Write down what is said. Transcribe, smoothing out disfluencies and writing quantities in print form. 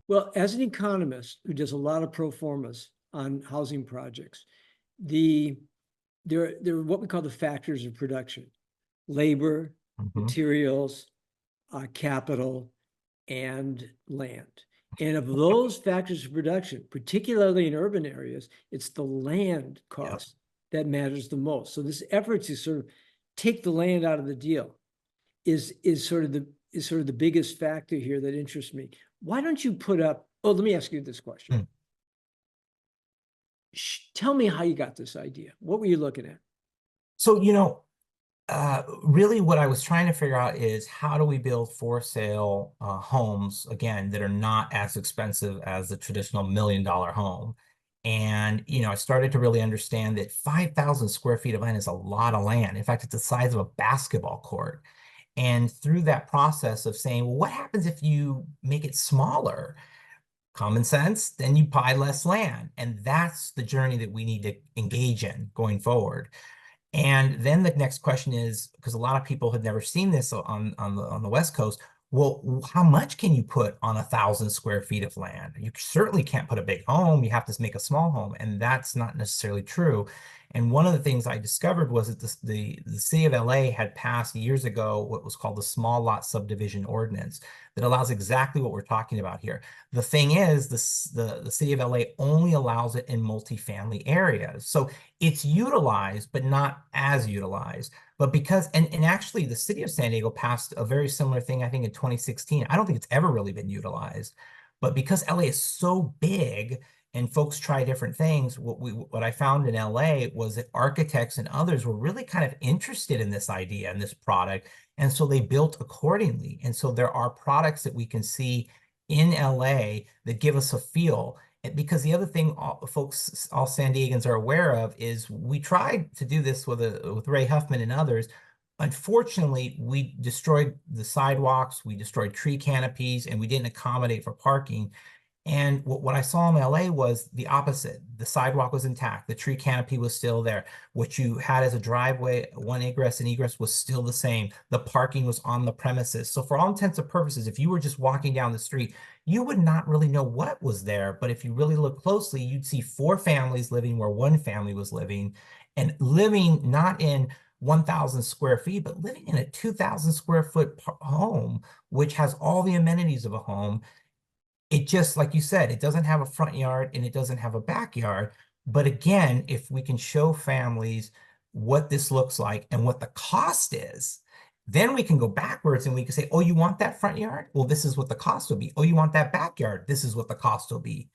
Well, as an economist who does a lot of pro formas on housing projects, there are what we call the factors of production: labor, Mhm. materials, capital, and land. And of those factors of production, particularly in urban areas, it's the land Yep. cost that matters the most. So this effort to sort of take the land out of the deal is sort of the biggest factor here that interests me. Why don't you put up? Oh, let me ask you this question. Mm. Tell me how you got this idea. What were you looking at? So, really what I was trying to figure out is how do we build for sale homes, again, that are not as expensive as the traditional $1 million home. And, I started to really understand that 5,000 square feet of land is a lot of land. In fact, it's the size of a basketball court. And through that process of saying, well, what happens if you make it smaller? Common sense, then you buy less land. And that's the journey that we need to engage in going forward. And then the next question is, because a lot of people have never seen this on the West Coast, well, how much can you put on 1,000 square feet of land? You certainly can't put a big home. You have to make a small home, and that's not necessarily true. And one of the things I discovered was that the city of LA had passed years ago what was called the small lot subdivision ordinance that allows exactly what we're talking about here. The thing is, the city of LA only allows it in multifamily areas. So it's utilized, but not as utilized. But because, and actually the city of San Diego passed a very similar thing, I think in 2016. I don't think it's ever really been utilized. But because LA is so big and folks try different things, what I found in LA was that architects and others were really kind of interested in this idea and this product. And so they built accordingly. And so there are products that we can see in LA that give us a feel. Because the other thing folks, all San Diegans are aware of is we tried to do this with Ray Huffman and others. Unfortunately, we destroyed the sidewalks, we destroyed tree canopies, and we didn't accommodate for parking. And what I saw in LA was the opposite. The sidewalk was intact. The tree canopy was still there. What you had as a driveway, one ingress and egress was still the same. The parking was on the premises. So for all intents and purposes, if you were just walking down the street, you would not really know what was there. But if you really look closely, you'd see 4 families living where one family was living, and living not in 1,000 square feet, but living in a 2,000 square foot home, which has all the amenities of a home. It just, like you said, it doesn't have a front yard and it doesn't have a backyard. But again, if we can show families what this looks like and what the cost is, then we can go backwards and we can say, oh, you want that front yard? Well, this is what the cost will be. Oh, you want that backyard? This is what the cost will be.